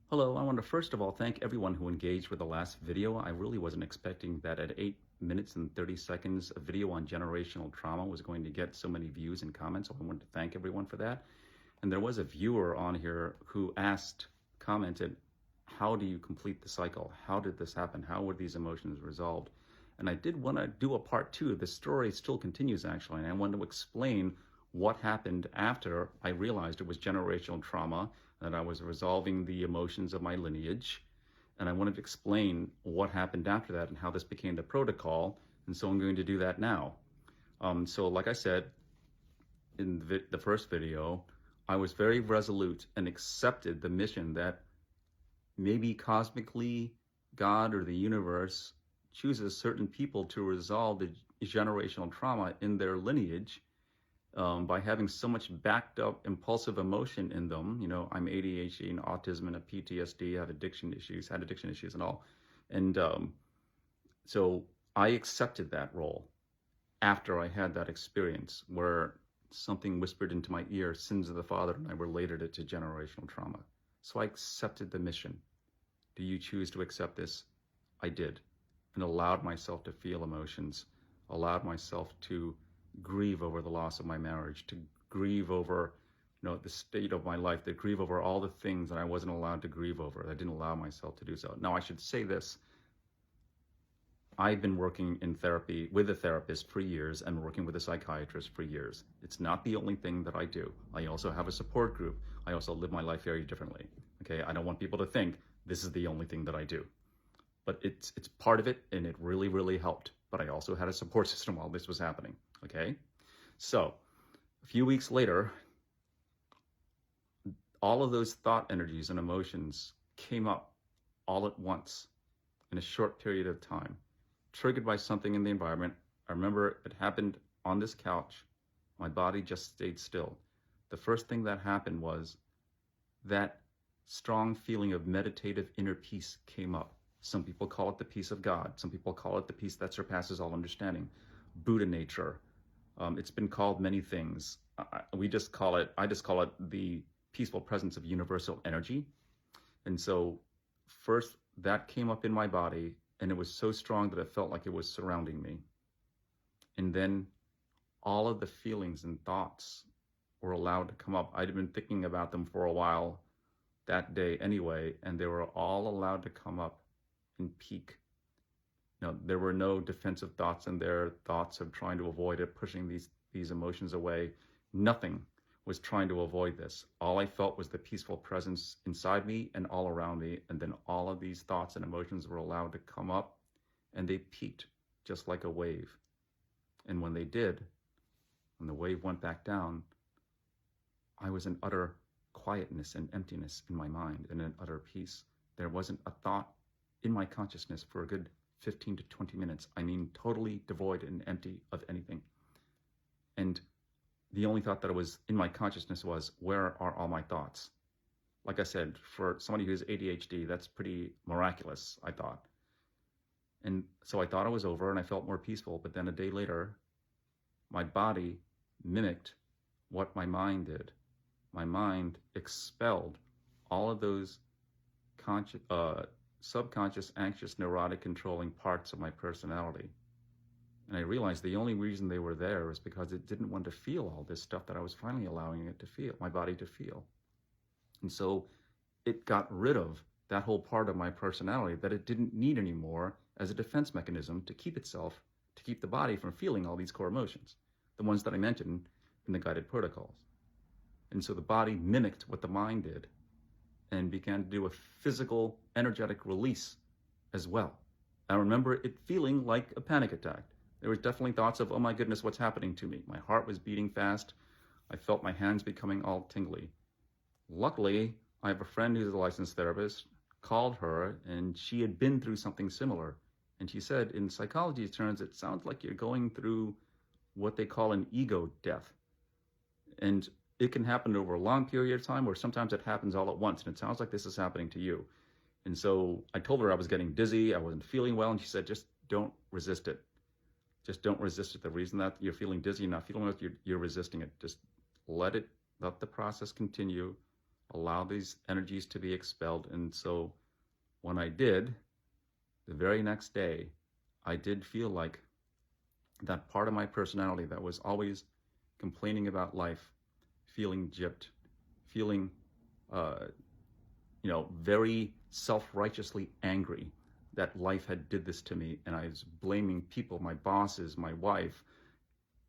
Hello, I want to first of all thank everyone who engaged with the last video. I really wasn't expecting that at 8 minutes and 30 seconds, a video on generational trauma was going to get so many views and comments. So I wanted to thank everyone for that. And there was a viewer on here who commented, how do you complete the cycle? How did this happen? How were these emotions resolved? And I did want to do a part two. The story still continues actually, and I want to explain what happened after I realized it was generational trauma, that I was resolving the emotions of my lineage. And I wanted to explain what happened after that and how this became the protocol. And so I'm going to do that now. So like I said in the first video, I was very resolute and accepted the mission that maybe cosmically God or the universe chooses certain people to resolve the generational trauma in their lineage by having so much backed up impulsive emotion in them. You know, I'm ADHD and autism and a PTSD, had addiction issues and all. And so I accepted that role after I had that experience where something whispered into my ear, sins of the father, and I related it to generational trauma. So I accepted the mission. Do you choose to accept this? I did, and allowed myself to feel emotions, allowed myself to grieve over the loss of my marriage, to grieve over, the state of my life, to grieve over all the things that I wasn't allowed to grieve over. I didn't allow myself to do so. Now, I should say this. I've been working in therapy with a therapist for years and working with a psychiatrist for years. It's not the only thing that I do. I also have a support group. I also live my life very differently. Okay, I don't want people to think this is the only thing that I do. But it's part of it, and it really, really helped. But I also had a support system while this was happening. Okay, so a few weeks later, all of those thought energies and emotions came up all at once in a short period of time, triggered by something in the environment. I remember it happened on this couch. My body just stayed still. The first thing that happened was that strong feeling of meditative inner peace came up. Some people call it the peace of God. Some people call it the peace that surpasses all understanding. Buddha nature. It's been called many things. I just call it the peaceful presence of universal energy. And so first that came up in my body, and it was so strong that it felt like it was surrounding me. And then all of the feelings and thoughts were allowed to come up. I'd been thinking about them for a while that day anyway, and they were all allowed to come up and peak. There were no defensive thoughts in there, thoughts of trying to avoid it, pushing these emotions away. Nothing was trying to avoid this. All I felt was the peaceful presence inside me and all around me, and then all of these thoughts and emotions were allowed to come up, and they peaked just like a wave. And when they did, when the wave went back down, I was in utter quietness and emptiness in my mind and in utter peace. There wasn't a thought in my consciousness for a good 15 to 20 minutes. I mean, totally devoid and empty of anything. And the only thought that was in my consciousness was, where are all my thoughts? Like I said, for somebody who has ADHD, that's pretty miraculous, I thought. And so I thought it was over and I felt more peaceful. But then a day later, my body mimicked what my mind did. My mind expelled all of those subconscious, anxious, neurotic, controlling parts of my personality. And I realized the only reason they were there was because it didn't want to feel all this stuff that I was finally allowing it to feel, my body to feel. And so it got rid of that whole part of my personality that it didn't need anymore as a defense mechanism to keep itself, to keep the body from feeling all these core emotions, the ones that I mentioned in the guided protocols. And so the body mimicked what the mind did and began to do a physical, energetic release as well. I remember it feeling like a panic attack. There was definitely thoughts of, oh my goodness, what's happening to me? My heart was beating fast. I felt my hands becoming all tingly. Luckily, I have a friend who's a licensed therapist, called her, and she had been through something similar. And she said, in psychology terms, it sounds like you're going through what they call an ego death. And it can happen over a long period of time, or sometimes it happens all at once, and it sounds like this is happening to you. And so I told her I was getting dizzy, I wasn't feeling well, and she said, just don't resist it. Just don't resist it. The reason that you're feeling dizzy, you're not feeling well, you're resisting it. Just let the process continue. allow these energies to be expelled. And so when I did, the very next day, I did feel like that part of my personality that was always complaining about life, feeling gypped, feeling, very self-righteously angry that life had did this to me, and I was blaming people, my bosses, my wife,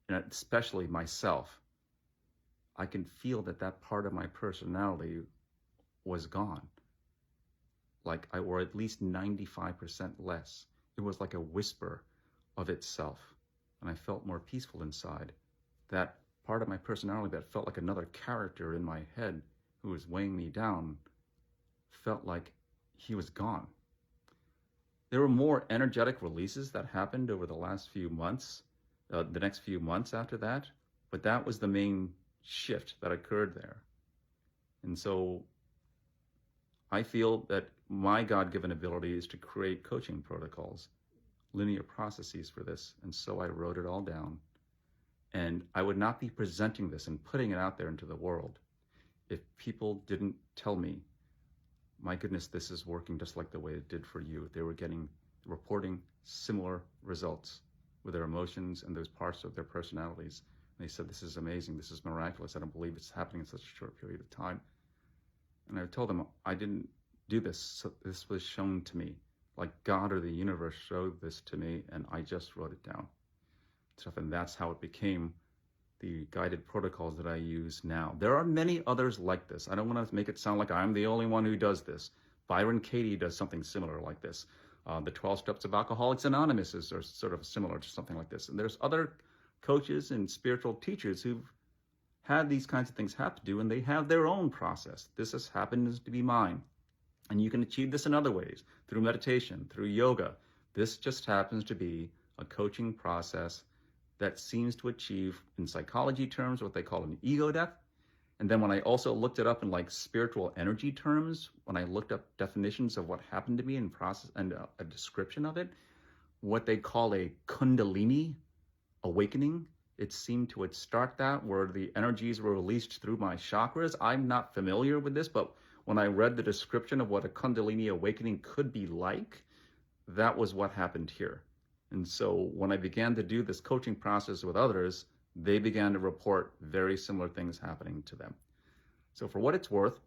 and especially myself. I can feel that part of my personality was gone, or at least 95% less. It was like a whisper of itself, and I felt more peaceful inside. That part of my personality that felt like another character in my head who was weighing me down felt like he was gone. There were more energetic releases that happened over the last few months, the next few months after that, but that was the main shift that occurred there. And so I feel that my God-given ability is to create coaching protocols, linear processes for this. And so I wrote it all down. And I would not be presenting this and putting it out there into the world if people didn't tell me, my goodness, this is working just like the way it did for you. They were reporting similar results with their emotions and those parts of their personalities. And they said, this is amazing. This is miraculous. I don't believe it's happening in such a short period of time. And I told them, I didn't do this. So this was shown to me, like God or the universe showed this to me, and I just wrote it down. And that's how it became the guided protocols that I use now. There are many others like this. I don't want to make it sound like I'm the only one who does this. Byron Katie does something similar like this. The 12 Steps of Alcoholics Anonymous is sort of similar to something like this. And there's other coaches and spiritual teachers who've had these kinds of things happen to, and they have their own process. This has happened to be mine. And you can achieve this in other ways, through meditation, through yoga. This just happens to be a coaching process that seems to achieve, in psychology terms, what they call an ego death. And then when I also looked it up in spiritual energy terms, when I looked up definitions of what happened to me in process and a description of it, what they call a Kundalini awakening, it seemed to start that where the energies were released through my chakras. I'm not familiar with this, but when I read the description of what a Kundalini awakening could be like, that was what happened here. And so when I began to do this coaching process with others, they began to report very similar things happening to them. So for what it's worth,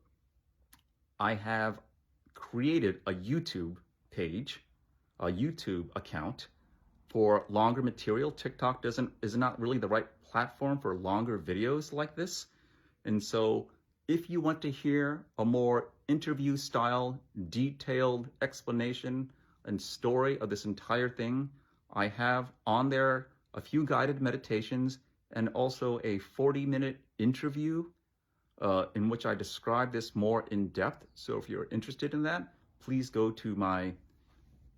I have created a YouTube page, a YouTube account for longer material. TikTok is not really the right platform for longer videos like this. And so if you want to hear a more interview style, detailed explanation and story of this entire thing, I have on there a few guided meditations and also a 40-minute interview in which I describe this more in depth. So if you're interested in that, please go to my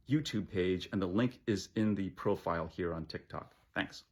YouTube page, and the link is in the profile here on TikTok. Thanks.